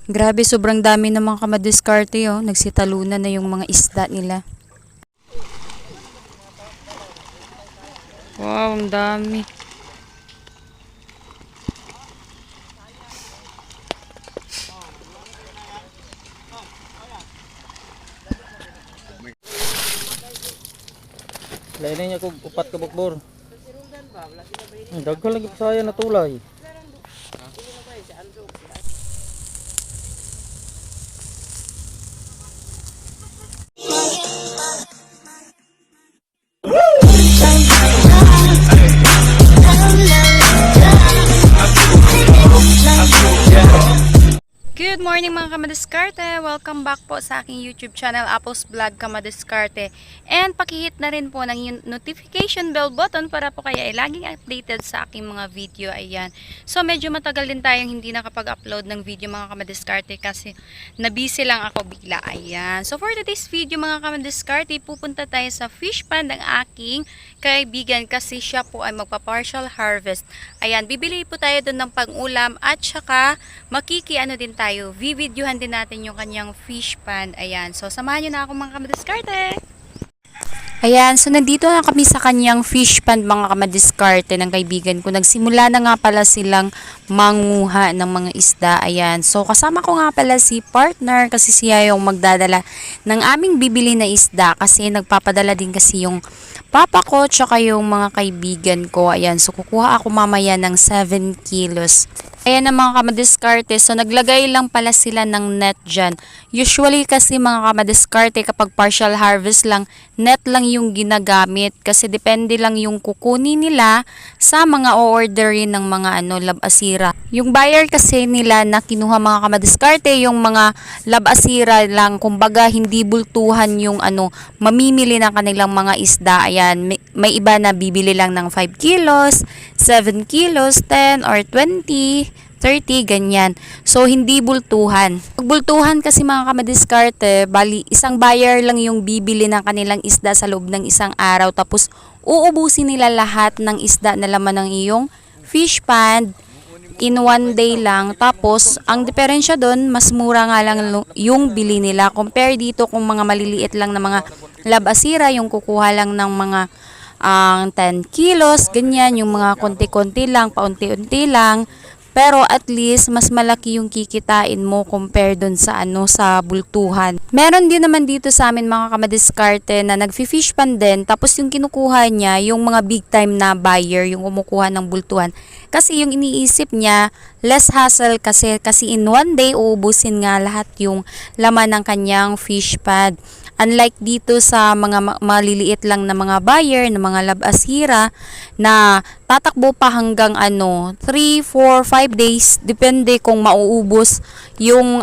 Grabe, sobrang dami ng mga kamadiskarte, oh. Nagsitalunan na yung mga isda nila. Wow, ang dami. Lain niya kung upat ka bukbor. Dagko lagi pa saya na tulay. Good morning mga kamadiskarte! Welcome back po sa aking YouTube channel, Apples Vlog Kamadiskarte. And pakihit na rin po ng notification bell button para po kayo ay laging updated sa aking mga video. Ayan. So medyo matagal din tayong hindi nakapag-upload ng video mga kamadiskarte kasi nabusy lang ako bigla. Ayan. So for today's video mga kamadiskarte, pupunta tayo sa fish pond ng aking kaibigan kasi siya po ay magpa-partial harvest. Ayan. Bibili po tayo doon ng pang-ulam at saka makikiano din tayo. Videohan din natin yung kanyang fish pond. Ayan. So, samahan nyo na ako mga kamadiskarte. Ayan. So, nandito na kami sa kanyang fish pond mga kamadiskarte ng kaibigan ko. Nagsimula na nga pala silang manguha ng mga isda. Ayan. So, kasama ko nga pala si partner kasi siya yung magdadala ng aming bibili na isda kasi nagpapadala din kasi yung papa ko tsaka yung mga kaibigan ko. Ayan. So, kukuha ako mamaya ng 7 kilos. Ayan na mga kamadiskarte. So, naglagay lang pala sila ng net dyan. Usually kasi mga kamadiskarte kapag partial harvest lang, net lang yung ginagamit. Kasi depende lang yung kukunin nila sa mga o-orderin ng mga labasira. Yung buyer kasi nila na kinuha mga kamadiskarte, yung mga labasira lang. Kumbaga, hindi bultuhan yung mamimili ng kanilang mga isda. Ayan, may iba na bibili lang ng 5 kilos, 7 kilos, 10 or 20, 30, ganyan. So, hindi bultuhan. Pag bultuhan kasi mga kamadiskarte, bali, isang buyer lang yung bibili ng kanilang isda sa loob ng isang araw. Tapos, uubusin nila lahat ng isda na laman ng iyong fish pond in one day lang. Tapos, ang diferensya doon, mas mura nga lang yung bili nila. Compare dito kung mga maliliit lang na mga labasira, yung kukuha lang ng mga 10 kilos, ganyan, yung mga konti-konti lang, paunti-unti lang. Pero at least mas malaki yung kikitain mo compare dun sa sa bultuhan. Meron din naman dito sa amin mga kamadiskarte na nagfi-fish pan din, tapos yung kinukuha niya yung mga big time na buyer, yung kumukuha ng bultuhan. Kasi yung iniisip niya, less hassle kasi in one day uubusin nga lahat yung laman ng kanyang fish pad. Unlike dito sa mga maliliit lang na mga buyer, na mga labasira na tatakbo pa hanggang 3, 4, 5 days, depende kung mauubos yung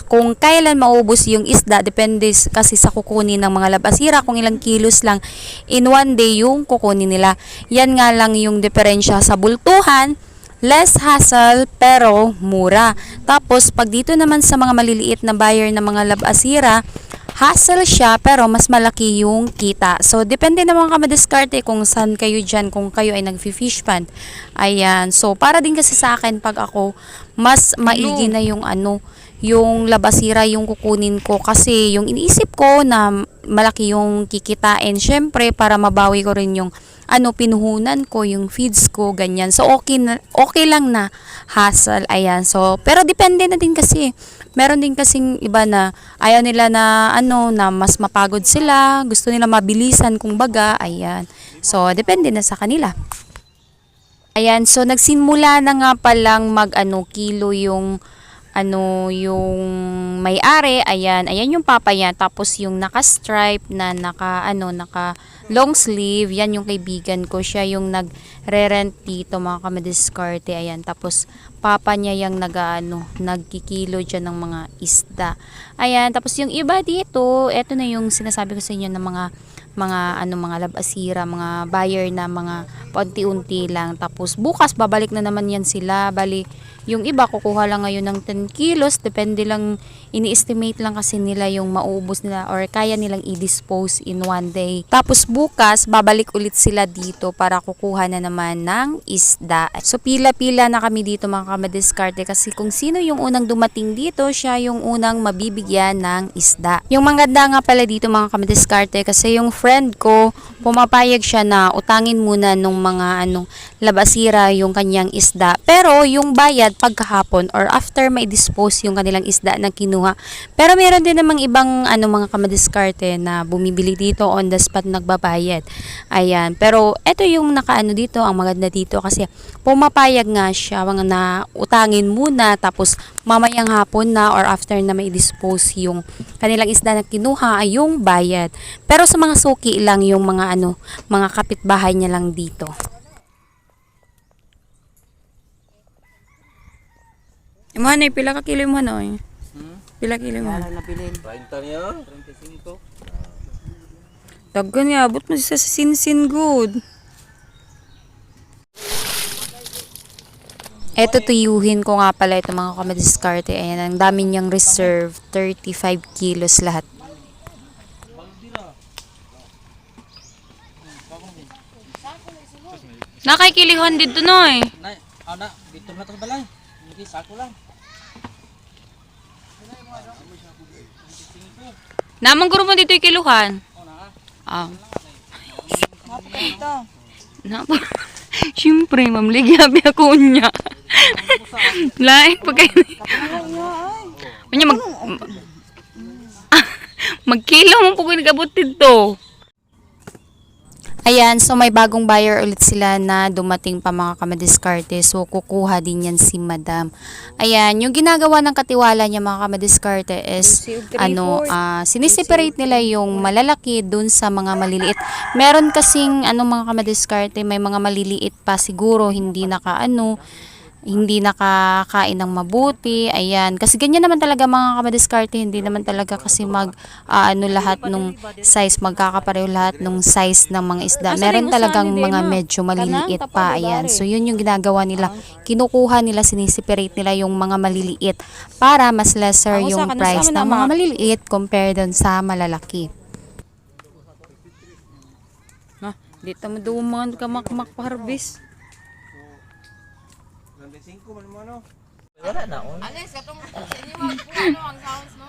kung kailan mauubos yung isda, depende kasi sa kukunin ng mga labasira, kung ilang kilos lang in one day yung kukunin nila. Yan nga lang yung diferensya sa bultuhan. Less hassle pero mura. Tapos pag dito naman sa mga maliliit na buyer na mga labasira, hassle siya pero mas malaki yung kita. So depende naman kamadiskarte kung saan kayo dyan, kung kayo ay nagfi-fish pond. Ayan. So para din kasi sa akin pag ako, mas maigi na yung yung labasira yung kukunin ko kasi yung iniisip ko na malaki yung kikitain. Syempre para mabawi ko rin yung pinuhunan ko, yung feeds ko, ganyan. So, okay lang na hassle. Ayan. So, pero depende na din kasi. Meron din kasing iba na ayaw nila na na mas mapagod sila. Gusto nila mabilisan kung baga. Ayan. So, depende na sa kanila. Ayan. So, nagsimula na nga palang kilo yung yung may-ari. Ayan yung papa yan. Tapos yung naka-stripe na naka long sleeve, yan yung kaibigan ko. Siya yung nagre-rent dito mga kamadiskarte. Ayan, tapos papa niya yung nagkikilo dyan ng mga isda. Ayan, tapos yung iba dito, eto na yung sinasabi ko sa inyo ng mga labasira, mga buyer na mga paunti-unti lang. Tapos bukas babalik na naman yan sila. Bali Yung iba kukuha lang ngayon ng 10 kilos, depende lang, ini-estimate lang kasi nila yung mauubos nila or kaya nilang i-dispose in one day. Tapos bukas, babalik ulit sila dito para kukuha na naman ng isda. So pila-pila na kami dito mga kamadiskarte kasi kung sino yung unang dumating dito, siya yung unang mabibigyan ng isda. Yung maganda nga pala dito mga kamadiskarte kasi yung friend ko, pumapayag siya na utangin muna nung mga labasira yung kanyang isda. Pero yung bayad pagkahapon or after may dispose yung kanilang isda na kinuha. Pero meron din namang ibang mga kamadiskarte na bumibili dito on the spot nagbabayad. Ayan. Pero eto yung dito, ang maganda dito kasi pumapayag nga siya na utangin muna tapos mamayang hapon na or after na may dispose yung kanilang isda na kinuha ay yung bayad. Pero sa mga suki lang yung mga mga kapitbahay niya lang dito. Imanay, pila ka kilo mo Pila kilo mo? Wala na bilhin. 30 niya? 35. Daggan nga, abot mo sa sinsin good. Eto tuyuhin ko nga pala ito mga kamadiskarte. Ayan, ang dami niyang reserve. 35 kilos lahat. Nakakilihan dito na Nay, ana, dito na to balay. Hindi sako lang. Namang guro mo dito yung kiluhan. Ah. Napa. Siyempre, ma'am, ligyabi ako niya. Lain pa kayo. Kanya magkilo mo po nagabot dito. Ayan, so may bagong buyer ulit sila na dumating pa mga kamadiskarte. So, kukuha din yan si madam. Ayan, yung ginagawa ng katiwala niya mga kamadiskarte is, siniseparate nila yung malalaki dun sa mga maliliit. Meron kasing, mga kamadiskarte, may mga maliliit pa siguro, hindi nakakain ng mabuti. Ayan, kasi ganyan naman talaga mga kamadiskarte, hindi naman talaga kasi lahat nung size, magkakapareho lahat nung size ng mga isda. Meron talagang mga medyo maliliit pa. Ayan, so yun yung ginagawa nila. Kinukuha nila, sinisiperate nila yung mga maliliit para mas lesser yung price ng mga maliliit compare dun sa malalaki. Dito mo duman ka makpaharbis. 25 man mo ano? Wala na on. Alex, katong inyo mo ang sounds no?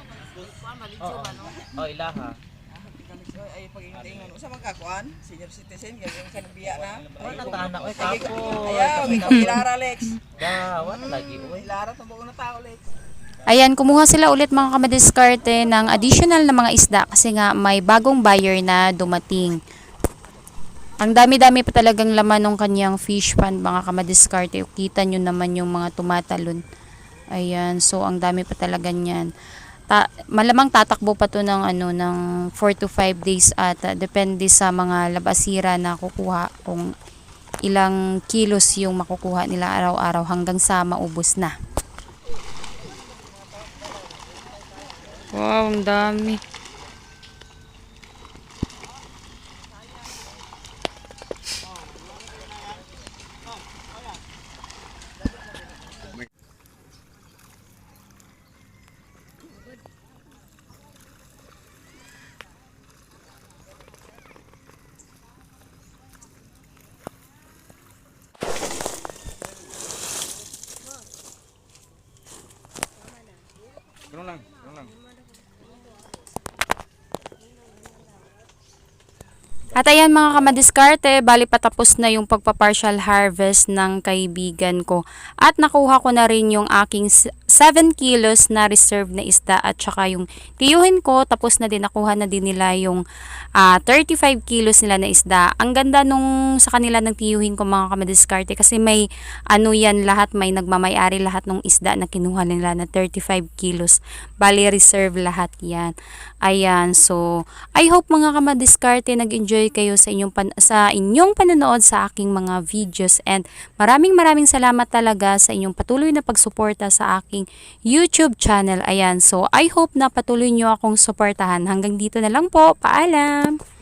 Maligo ba no? Oh, ilaha. Ay pag-ingon. Usa man ka kuan? Senior citizen gyud sa biya na. Wala ta anak oy kapo. Ayaw, ikaw Lara Alex. Wala lagi oy. Lara tubo na tao Alex. Ayan, kumuha sila ulit mga kamadiskarte ng additional na mga isda kasi nga may bagong buyer na dumating. Ang dami-dami pa talagang laman ng kanyang fish pond mga kamadiskarte. Kita nyo naman yung mga tumatalon. Ayan, so ang dami pa talaga niyan. Malamang tatakbo pa to ng 4 to 5 days at depende sa mga labasira na kukuha kung ilang kilos yung makukuha nila araw-araw hanggang sa maubos na. Wow, ang dami. Ganun lang. At ayan mga kamadiskarte, bali patapos na yung pagpa-partial harvest ng kaibigan ko. At nakuha ko na rin yung aking 7 kilos na reserve na isda at saka yung tiyuhin ko. Tapos na din, nakuha na din nila yung 35 kilos nila na isda. Ang ganda nung sa kanila ng tiyuhin ko mga kamadiskarte kasi may yan lahat, may nagmamayari lahat ng isda na kinuha nila na 35 kilos. Bali reserve lahat yan. Ayan, so I hope mga kamadiskarte nag-enjoy kayo sa inyong panonood sa aking mga videos and maraming salamat talaga sa inyong patuloy na pagsuporta sa aking YouTube channel. Ayan, so I hope na patuloy nyo akong suportahan. Hanggang dito na lang po. Paalam!